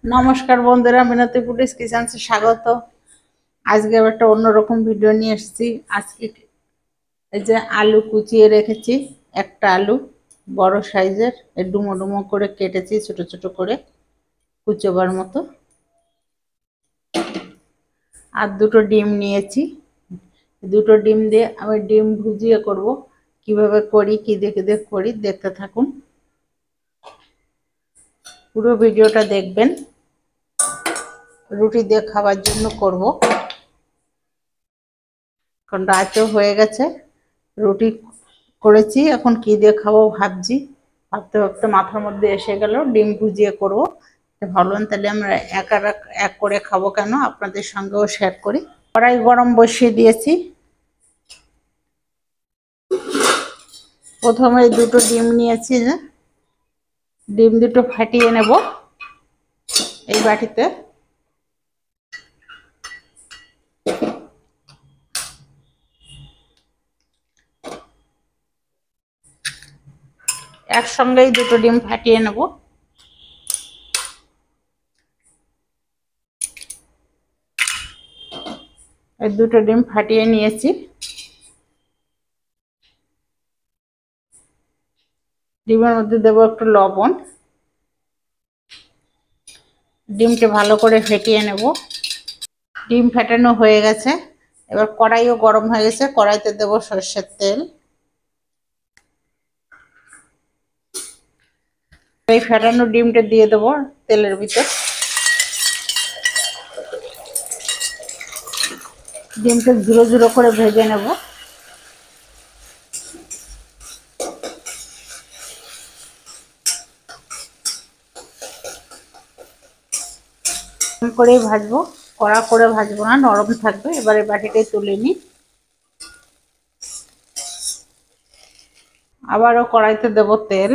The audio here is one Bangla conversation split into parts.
নমস্কার বন্ধুরা, মিনতি ফুডিজ কিচেন্সে স্বাগত। আজকে একটা অন্যরকম ভিডিও নিয়ে এসেছি। আজকে এই যে আলু কুচিয়ে রেখেছি, একটা আলু বড় সাইজের ডুমো ডুমো করে কেটেছি ছোট ছোট করে কুচোবার মতো। আর দুটো ডিম নিয়েছি, দুটো ডিম দিয়ে আমি ডিম ভুজিয়ে করব। কিভাবে করি, কি দেখে করি, দেখতে থাকুন, পুরো ভিডিওটা দেখবেন। রুটি দিয়ে খাওয়ার জন্য করব, কারণ রাতও হয়ে গেছে। রুটি করেছি, এখন কি দিয়ে খাবো ভাবছি। ভাবতে ভাবতে মাথার মধ্যে এসে গেল ডিম ভুজিয়ে করবো। ভাবলাম তাহলে আমরা এক করে খাবো কেন, আপনাদের সঙ্গেও শেয়ার করি। কড়াই গরম বসিয়ে দিয়েছি। প্রথমে দুটো ডিম নিয়েছি, ডিম দুটো ফাটিয়ে নেব এই বাটিতে। একসঙ্গেই দুটো ডিম ফাটিয়ে নেব। এই দুটো ডিম ফাটিয়ে নিয়েছি। ডিমের মধ্যে দেবো একটু লবণ। ডিমকে ভালো করে ফেটিয়ে নেব। ডিম ফেটানো হয়ে গেছে, এবার কড়াইও গরম হয়ে গেছে। কড়াইতে দেবো সরষের তেল। এই ফেটানো ডিমটা দিয়ে দেবো তেলের ভিতর। ডিমটা ঝুরো ঝুরো করে ভেজে নেব। করেই ভাজবো, কড়া করে ভাজবো না, নরম থাকবে। এবারে বাটিটাই তুলে নিই। আবারও কড়াইতে দেব তেল।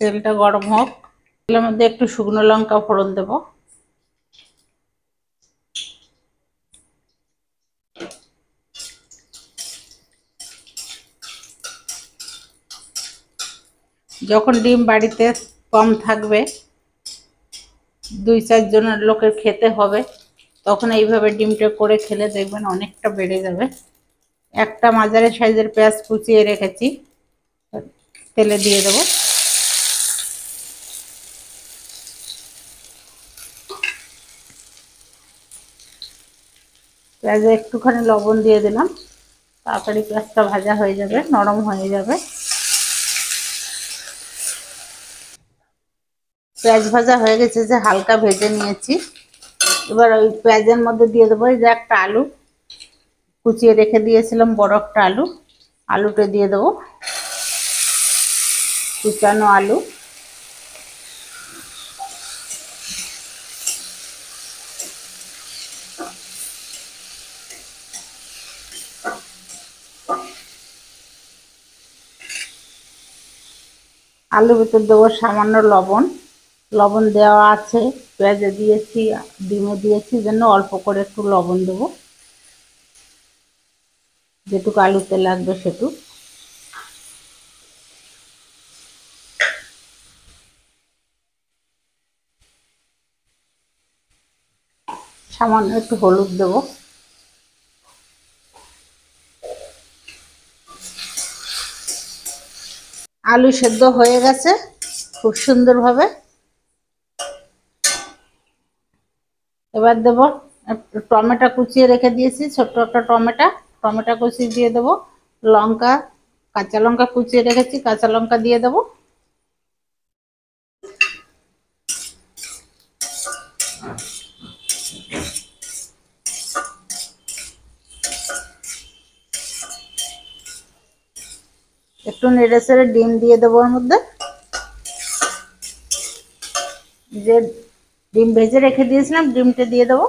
তেলটা গরম হোক। তেলের মধ্যে একটু শুকনো লঙ্কা ফোড়ন দেব। যখন ডিম বাড়িতে কম থাকবে, 2-4 জনের লোকের খেতে হবে, তখন এইভাবে ডিমটা করে খেলে দেখবেন অনেকটা বেড়ে যাবে। একটা মাঝারি সাইজের পেঁয়াজ কুচিয়ে রেখেছি, তেলে দিয়ে দেবো। পেঁয়াজে একটুখানি লবণ দিয়ে দিলাম, তাড়াতাড়ি পেঁয়াজটা ভাজা হয়ে যাবে, নরম হয়ে যাবে। পেঁয়াজ ভাজা হয়ে গেছে, যে হালকা ভেজে নিয়েছি। এবার ওই পেঁয়াজের মধ্যে দিয়ে দেবো এই যে একটা আলু কুচিয়ে রেখে দিয়েছিলাম, বড় একটা আলু। আলুটা দিয়ে দেবো, কুচানো আলু। আলুর ভিতর দেবো সামান্য লবণ। লবণ দেওয়া আছে, পেঁয়াজে দিয়েছি, ডিমে দিয়েছি, জন্য অল্প করে একটু লবণ দেবো, যেটুকু আলুতে লাগবে সেটুকু। সামান্য একটু হলুদ দেবো। আলু সেদ্ধ হয়ে গেছে খুব সুন্দরভাবে। এবার দেবো টমেটো কুচিয়ে রেখে দিয়েছি, ছোট্ট একটা টমেটো কুচি দিয়ে দেবো। লঙ্কা, কাঁচা লঙ্কা কুচিয়ে রেখেছি, কাঁচা লঙ্কা দিয়ে দেবো। একটু নেড়ে চেড়ে ডিম দিয়ে দেবো ওর মধ্যে। যে ডিম ভেজে রেখে দিয়েছিলাম, ডিমটা দিয়ে দেবো।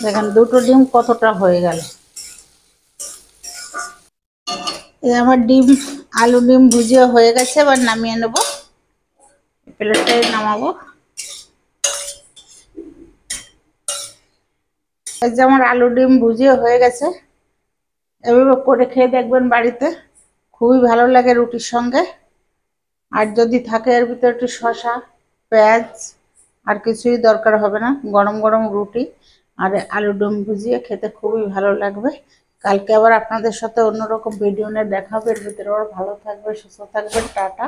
দেখেন দুটো ডিম কতটা হয়ে গেল। এই আমার ডিম আলু ডিম ভুজিয়া হয়ে গেছে, এবার নামিয়ে নেব, প্লেটে নামাবো। এই যে আমার আলু ডিম ভুজিয়া হয়ে গেছে, এভাবে করে খেয়ে দেখবেন বাড়িতে, খুবই ভালো লাগে রুটির সঙ্গে। আর যদি থাকে এর ভিতরে একটু শসা, পেঁয়াজ, আর কিছুই দরকার হবে না। গরম গরম রুটি আর আলু ডিম ভুজিয়ে খেতে খুবই ভালো লাগবে। কালকে আবার আপনাদের সাথে অন্যরকম ভিডিও নিয়ে দেখা হবে। এর ভিতরে আবার ভালো থাকবে, সুস্থ থাকবেন, টাটা।